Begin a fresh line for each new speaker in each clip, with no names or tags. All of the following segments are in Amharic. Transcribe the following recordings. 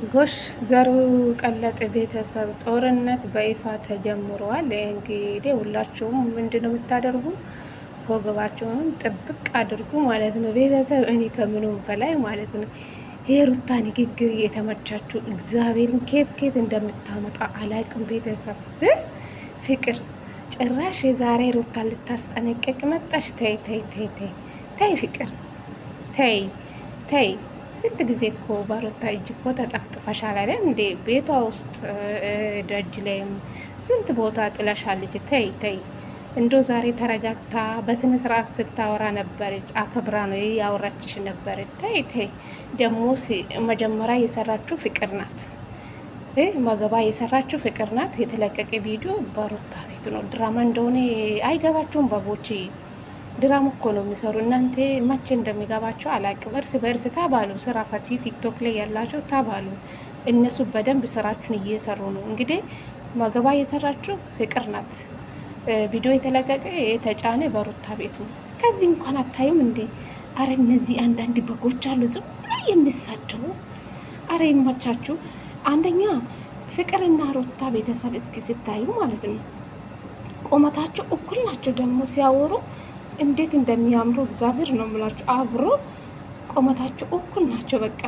ጎሽ ዘሩ ቀለጠ። ቤተሰብ ጦርነት በይፋ ተጀምሯል። እንግዲህ ሁላችሁም ምንድነው የምታደርጉ? ወገባችሁን ጥብቅ አድርጉ ማለት ነው ቤተሰብ። እኔ ከምኑም በላይ ማለት ነው የሩታ ንግግር የተመቻችሁ እግዚአብሔርን ኬት ኬት እንደምታመጣ አላቅም። ቤተሰብ ፍቅር ጭራሽ የዛሬ ሩታ ልታስጠነቀቅ መጣሽ። ተይ ተይ ተይ ተይ ተይ ፍቅር ተይ ተይ። ስንት ጊዜ እኮ በሩታ እጅ እኮ ተጠፍጥፈሻል አይደል እንዴ? ቤቷ ውስጥ ደጅ ላይም ስንት ቦታ ጥለሻለች። ተይ ተይ። እንዶ ዛሬ ተረጋግታ በስነ ስርዓት ስታወራ ነበረች። አክብራ ነው ያወራችሽ ነበረች። ተይ ተይ። ደግሞ መጀመሪያ የሰራችው ፍቅር ናት። መገባ የሰራችው ፍቅር ናት። የተለቀቀ ቪዲዮ በሩታ ቤት ነው። ድራማ እንደሆነ አይገባቸውም በቦቼ ድራማ እኮ ነው የሚሰሩ። እናንተ መቼ እንደሚገባቸው አላቅም። እርስ በእርስ ታባሉ። ስራ ፈቲ ቲክቶክ ላይ ያላቸው ታባሉ። እነሱ በደንብ ስራችሁን እየሰሩ ነው። እንግዲህ መገባ የሰራችሁ ፍቅር ናት። ቪዲዮ የተለቀቀ የተጫነ በሩታ ቤት ነው። ከዚህ እንኳን አታዩም እንዴ? አረ እነዚህ አንዳንድ በጎች አሉ ዝም ብሎ የሚሳደቡ። አረ ይመቻችሁ። አንደኛ ፍቅርና ሩታ ቤተሰብ እስኪ ስታዩ ማለት ነው ቆመታቸው እኩል ናቸው። ደግሞ ሲያወሩ እንዴት እንደሚያምሩ እግዚአብሔር ነው የምላቸው። አብሮ ቆመታቸው እኩል ናቸው። በቃ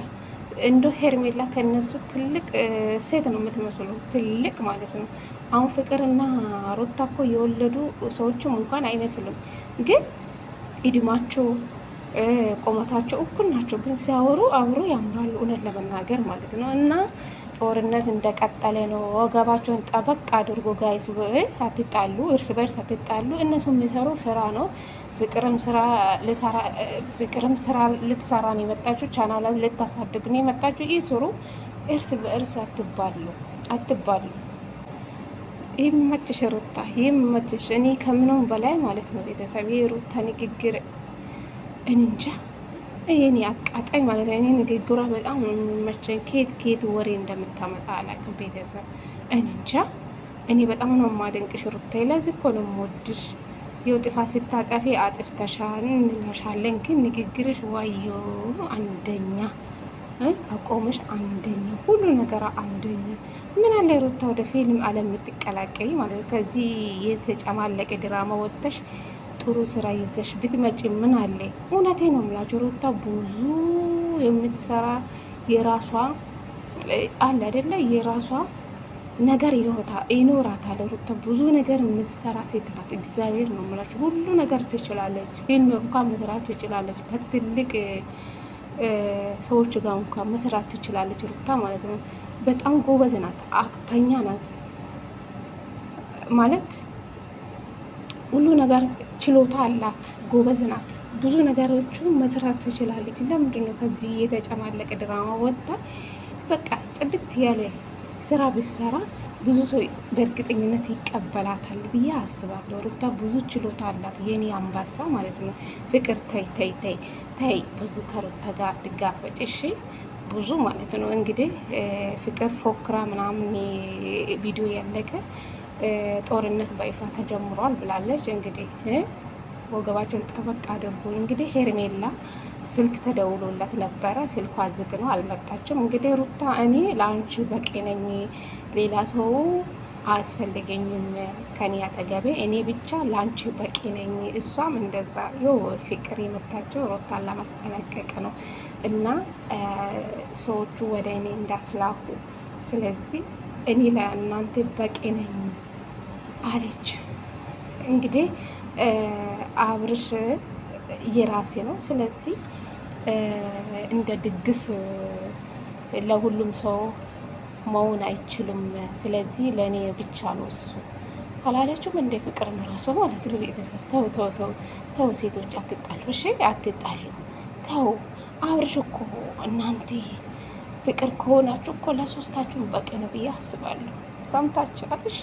እንዶ ሄርሜላ ከነሱ ትልቅ ሴት ነው የምትመስሉ፣ ትልቅ ማለት ነው። አሁን ፍቅርና ሩታ እኮ የወለዱ ሰዎችም እንኳን አይመስልም፣ ግን እድማቸው ቆመታቸው እኩል ናቸው። ግን ሲያወሩ አብሮ ያምራሉ፣ እውነት ለመናገር ማለት ነው። እና ጦርነት እንደቀጠለ ነው። ወገባቸውን ጠበቅ አድርጎ ጋይስ፣ አትጣሉ፣ እርስ በርስ አትጣሉ። እነሱ የሚሰሩ ስራ ነው። ፍቅርም ስራ ልትሰራ ነው የመጣችሁ፣ ቻናላ ልታሳድግ ነው የመጣችሁ። ይስሩ፣ እርስ በእርስ አትባሉ፣ አትባሉ። ይመችሽ ሩታ፣ ይመችሽ። እኔ ከምነው በላይ ማለት ነው ቤተሰብ የሩታ ንግግር እንጃ የኔ አቃጣይ ማለት ነው። እኔ ንግግሯ በጣም የሚመቸኝ። ኬት ኬት ወሬ እንደምታመጣ አላውቅም ቤተሰብ እንጃ። እኔ በጣም ነው የማደንቅሽ ሩታዬ። ለዚህ እኮ ነው የምወድሽ። ይኸው ጥፋት ስታጠፊ አጥፍተሻል እንላሻለን፣ ግን ንግግርሽ ዋዮ አንደኛ፣ አቆምሽ አንደኛ፣ ሁሉ ነገር አንደኛ። ምን አለ ሩታ ወደ ፊልም አለም የምትቀላቀይ ማለት ነው። ከዚህ የተጨማለቀ ድራማ ወጥተሽ ጥሩ ስራ ይዘሽ ብትመጪ ምን አለ። እውነቴ ነው የምላችሁ ሩታ ብዙ የምትሰራ የራሷ አለ አይደለ፣ የራሷ ነገር ይኖራታል። ሩታ ብዙ ነገር የምትሰራ ሴት ናት። እግዚአብሔር ነው የምላችሁ ሁሉ ነገር ትችላለች። ፊልም እንኳን መስራት ትችላለች። ከትልቅ ሰዎች ጋር እንኳን መስራት ትችላለች ሩታ ማለት ነው። በጣም ጎበዝ ናት። አክተኛ ናት ማለት ሁሉ ነገር ችሎታ አላት። ጎበዝ ናት። ብዙ ነገሮቹ መስራት ትችላለች። ለምንድን ነው ከዚህ የተጨማለቀ ድራማ ወጥታ በቃ ጽድት ያለ ስራ ብሰራ ብዙ ሰው በእርግጠኝነት ይቀበላታል ብዬ አስባለሁ። ሩታ ብዙ ችሎታ አላት። የኔ አምባሳ ማለት ነው። ፍቅር ተይ ተይ ተይ ተይ፣ ብዙ ከሩታ ጋር አትጋፈጭ እሺ። ብዙ ማለት ነው እንግዲህ ፍቅር ፎክራ ምናምን ቪዲዮ ያለቀ ጦርነት በይፋ ተጀምሯል ብላለች። እንግዲህ ወገባቸውን ጠበቅ አድርጎ እንግዲህ ሄርሜላ ስልክ ተደውሎላት ነበረ። ስልኳ ዝግ ነው፣ አልመጣችም። እንግዲህ ሩታ እኔ ለአንቺ በቂ ነኝ፣ ሌላ ሰው አያስፈልገኝም ከኔ አጠገቤ፣ እኔ ብቻ ለአንቺ በቂ ነኝ። እሷም እንደዛ ፍቅር የመታቸው ሩታን ለማስጠነቀቅ ነው እና ሰዎቹ ወደ እኔ እንዳትላኩ፣ ስለዚህ እኔ ለእናንተ በቂ ነኝ አለች። እንግዲህ አብርሽ የራሴ ነው፣ ስለዚህ እንደ ድግስ ለሁሉም ሰው መሆን አይችሉም፣ ስለዚህ ለእኔ ብቻ ነው እሱ አላለችም። እንደ ፍቅር ራሱ ማለት ነው። ቤተሰብ ተው ተው ተው ተው፣ ሴቶች አትጣሉ እሺ፣ አትጣሉ ተው። አብርሽ እኮ እናንተ ፍቅር ከሆናችሁ እኮ ለሶስታችሁም በቂ ነው ብዬ አስባለሁ። ሰምታችኋል እሺ።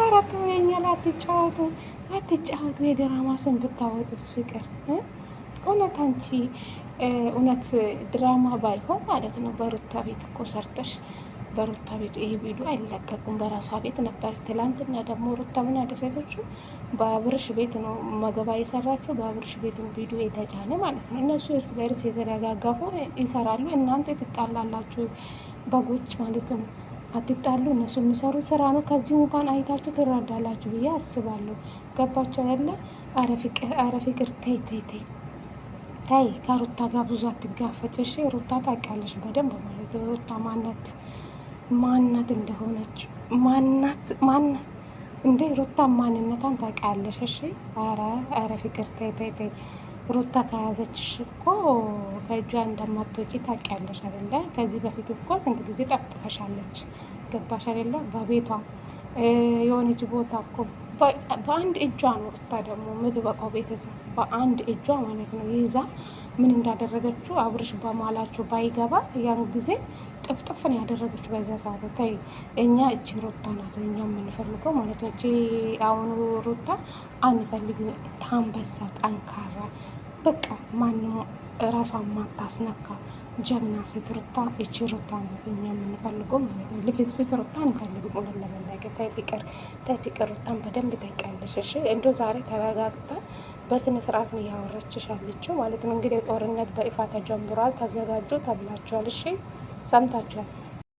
አራት ወኛል። አትጫወቱ አትጫወቱ። የድራማ ስም ብታወጡስ ፍቅር እውነት አንቺ እውነት ድራማ ባይሆን ማለት ነው በሩታ ቤት እኮ ሰርተሽ በሩታ ቤት ይሄ ቪዲዮ አይለቀቁም። በራሷ ቤት ነበር። ትላንትና ደግሞ ሩታ ምን አደረገችው? በአብርሽ ቤት ነው መገባ የሰራችው። በአብርሽ ቤት ቪዲዮ የተጫነ ማለት ነው። እነሱ እርስ በእርስ የተደጋገፉ ይሰራሉ። እናንተ ትጣላላችሁ በጎች ማለት ነው። አትጣሉ። እነሱ የሚሰሩ ስራ ነው። ከዚህ እንኳን አይታችሁ ትረዳላችሁ ብዬ አስባለሁ። ገባችሁ አይደለ? አረ ፍቅር ተይ ተይ ተይ ታይ ከሩታ ጋር ብዙ አትጋፈጭ እሺ። ሩታ ታውቂያለሽ በደንብ ማለት ሩታ ማናት እንደሆነች ማናት እንዴ ሩታ ማንነቷን ታውቂያለሽ እሺ። አረ ፍቅር ተይ ተይ ተይ። ሩታ ከያዘችሽ እኮ ከእጇ እንደማትወጪ ታውቂያለሽ አይደለ? ከዚህ በፊት እኮ ስንት ጊዜ ጠፍጥፈሻለች። ገባሽ አይደለ? በቤቷ የሆነች ቦታ እኮ በአንድ እጇ ነው ሩታ ደግሞ የምትበቃው። ቤተሰብ በአንድ እጇ ማለት ነው ይዛ ምን እንዳደረገችው አብርሽ በማላቸው ባይገባ ያን ጊዜ ጥፍጥፍን ያደረገችው በዛ ሰዓት። ተይ እኛ እቺ ሩታ ናት እኛ የምንፈልገው ማለት ነው። እቺ አሁኑ ሩታ አንፈልግ። አንበሳ ጠንካራ በቃ ማንም ራሷን ማታስነካ ጀግና ሴት ሩታ እቺ ሩታ ናት እኛ የምንፈልገው ማለት ነው። ልፍስፍስ ሩታ አንፈልግም። ሁሉን ለመናገር ተይ ፍቅር ሩታን በደንብ ታውቂያለሽ እሺ። እንዶ ዛሬ ተረጋግታ በስነ ስርዓት ነው እያወራችሽ ያለችው ማለት ነው። እንግዲህ ጦርነት በይፋ ተጀምሯል፣ ተዘጋጁ ተብላችኋል። እሺ ሰምታችኋል።